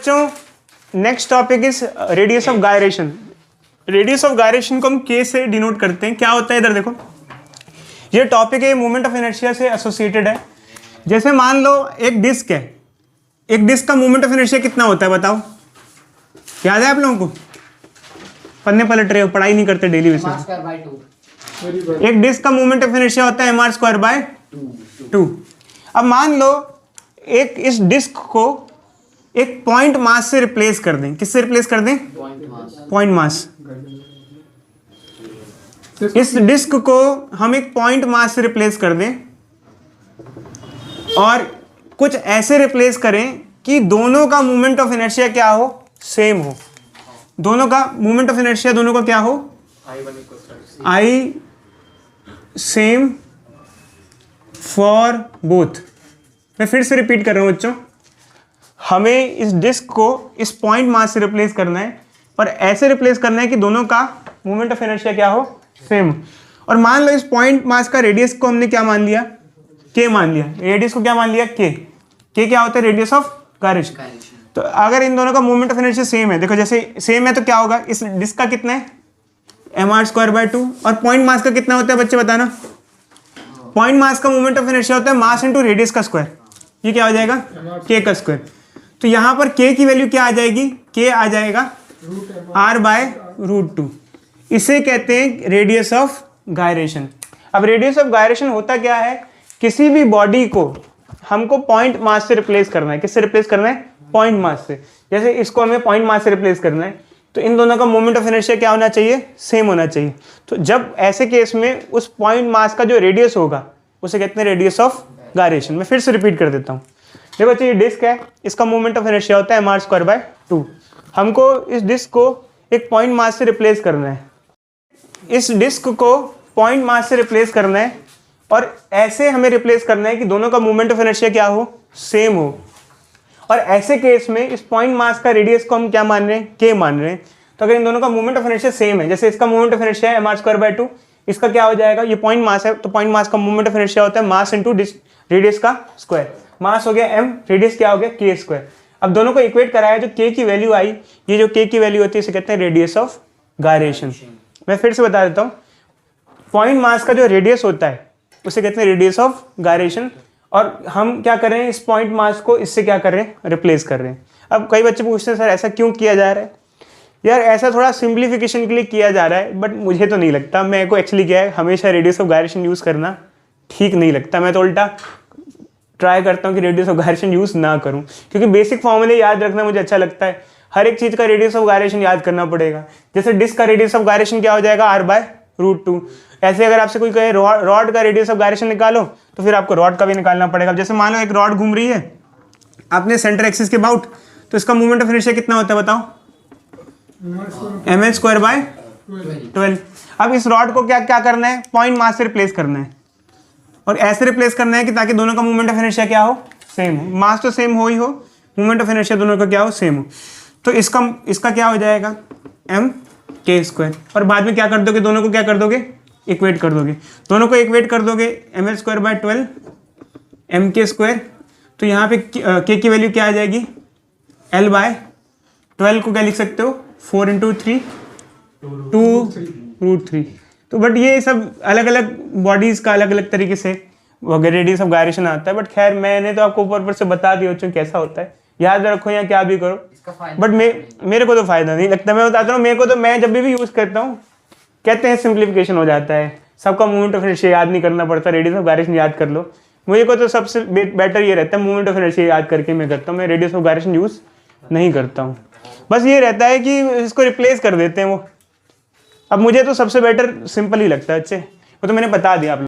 बच्चों next topic is radius of gyration. Radius of gyration को हम के से डिनोट करते हैं। क्या होता है इधर देखो, ये टॉपिक है मोमेंट ऑफ इनर्शिया से एसोसिएटेड है। जैसे मान लो एक डिस्क है, एक डिस्क का मोमेंट ऑफ इनर्शिया कितना होता है बताओ, याद है आप लोगों को? पन्ने पलट रहे हो, पढ़ाई नहीं करते डेली बेसिस। एक डिस्क का मोमेंट ऑफ इनर्शिया होता है mr²/2। अब मान लो एक इस डिस्क को एक पॉइंट मास से रिप्लेस कर दें। किससे रिप्लेस कर दें? Point mass. इस डिस्क को हम एक पॉइंट मास से रिप्लेस कर दें और कुछ ऐसे रिप्लेस करें कि दोनों का मोमेंट ऑफ इनर्शिया क्या हो? सेम हो। दोनों का मोमेंट ऑफ इनर्शिया दोनों का क्या हो? I same for both. मैं फिर से रिपीट कर रहा हूं बच्चों, हमें इस डिस्क को इस पॉइंट मास से रिप्लेस करना है और ऐसे रिप्लेस करना है कि दोनों का मोमेंट ऑफ इनर्शिया क्या हो? सेम। और मान लो इस पॉइंट मास का रेडियस को हमने क्या मान लिया? के मान लिया। रेडियस को क्या मान लिया? के। के क्या होता है? Radius of gyration. तो अगर इन दोनों का मोमेंट ऑफ इनर्शिया सेम है, देखो जैसे सेम है तो क्या होगा? इस डिस्क का कितना है? mr²/2। और पॉइंट मास का कितना होता है बच्चे बताना? पॉइंट मास का मोमेंट ऑफ इनर्शिया होता है मास इंटू रेडियस का स्क्वायर। ये क्या हो जाएगा? के का स्क्वायर। तो यहां पर के की वैल्यू क्या आ जाएगी? के आ जाएगा r/√2। इसे कहते हैं रेडियस ऑफ गायरेशन। अब रेडियस ऑफ गायरेशन होता क्या है? किसी भी बॉडी को हमको पॉइंट मास से रिप्लेस करना है। किससे रिप्लेस करना है? पॉइंट मास से। जैसे इसको हमें पॉइंट मास से रिप्लेस करना है तो इन दोनों का मोमेंट ऑफ इनर्शिया क्या होना चाहिए? सेम होना चाहिए। तो जब ऐसे केस में उस पॉइंट मास का जो रेडियस होगा उसे कहते हैं रेडियस ऑफ गायरेशन। मैं फिर से रिपीट कर देता हूँ। देखो बच्चे, ये डिस्क है, इसका मोमेंट ऑफ इनर्शिया होता है mr²/2। हमको इस डिस्क को एक पॉइंट मास से रिप्लेस करना है। इस डिस्क को पॉइंट मास से रिप्लेस करना है और ऐसे हमें रिप्लेस करना है कि दोनों का मोमेंट ऑफ इनर्शिया क्या हो? सेम हो। और ऐसे केस में इस पॉइंट मास का रेडियस को हम क्या मान रहे हैं? के मान रहे हैं। तो अगर इन दोनों का मोमेंट ऑफ इनर्शिया सेम है, जैसे इसका मोमेंट ऑफ इनर्शिया है mr²/2, इसका क्या हो जाएगा? ये पॉइंट मास है तो पॉइंट मास का मोमेंट ऑफ इनर्शिया होता है मास इंटू रेडियस का स्क्वायर। मास हो गया m, रेडियस क्या हो गया? के स्क्वायर। अब दोनों को इक्वेट कराया, जो के की वैल्यू आई, ये जो के की वैल्यू होती है इसे कहते हैं रेडियस ऑफ गायरेशन। मैं फिर से बता देता हूँ, पॉइंट मास का जो रेडियस होता है उसे कहते हैं रेडियस ऑफ गायरेशन। और हम क्या कर रहे हैं? इस पॉइंट मास को इससे क्या कर रहे हैं? रिप्लेस कर रहे हैं। अब कई बच्चे पूछते हैं सर ऐसा क्यों किया जा रहा है? यार ऐसा थोड़ा सिंप्लीफिकेशन के लिए किया जा रहा है, बट मुझे तो नहीं लगता। मेरे को एक्चुअली क्या है, हमेशा रेडियस ऑफ गायरेशन यूज़ करना ठीक नहीं लगता। मैं तो उल्टा ट्राई करता हूँ कि रेडियस ऑफ गायरेशन यूज़ ना करूँ, क्योंकि बेसिक फॉर्मूले याद रखना मुझे अच्छा लगता है। हर एक चीज़ का रेडियस ऑफ गायरेशन याद करना पड़ेगा। जैसे डिस्क का रेडियस ऑफ गायरेशन क्या हो जाएगा? r/√2। ऐसे अगर आपसे कोई कहे रॉड का रेडियस ऑफ गायरेशन निकालो तो फिर आपको रॉड का भी निकालना पड़ेगा। जैसे मान लो एक रॉड घूम रही है अपने सेंटर एक्सिस के अबाउट, तो इसका मोमेंट ऑफ इनर्शिया कितना होता है बताओ? ml²/12। अब इस रॉड को क्या क्या करना है? पॉइंट मास से रिप्लेस करना है और ऐसे रिप्लेस करना है कि ताकि दोनों का मोमेंट ऑफ इनर्शिया क्या हो? सेम हो। मास तो सेम हो ही हो, मोमेंट ऑफ इनर्शिया दोनों का क्या हो? सेम हो। तो इसका क्या हो जाएगा? m²। और बाद में क्या कर दोगे? दोनों को क्या कर दोगे? इक्वेट कर दोगे। दोनों को इक्वेट कर दोगे ml²/12 m²। तो यहाँ पे k की वैल्यू क्या आ जाएगी? l/12 को क्या लिख सकते हो? 4 × 3 2√3। तो बट ये सब अलग अलग बॉडीज का अलग अलग तरीके से रेडियस ऑफ गायरेशन आता है। बट खैर मैंने तो आपको ऊपर से बता दिया बच्चों कैसा होता है, याद रखो या क्या भी करो। बट मेरे को तो फायदा नहीं लगता। मैं बताता हूँ, मेरे को तो मैं जब भी यूज़ करता हूँ कहते हैं सिंप्लीफिकेशन हो जाता है, सबका मोमेंट ऑफ इनर्शिया याद नहीं करना पड़ता, रेडियस ऑफ गायरेशन याद कर लो। मुझे को तो सबसे बेटर ये रहता है मोमेंट ऑफ इनर्शिया याद करके मैं करता हूँ। मैं रेडियस ऑफ गायरेशन यूज़ नहीं करता हूँ। बस ये रहता है कि इसको रिप्लेस कर देते हैं वो। अब मुझे तो सबसे बेटर सिंपल ही लगता है। अच्छे वो तो मैंने बता दिया आप लोग।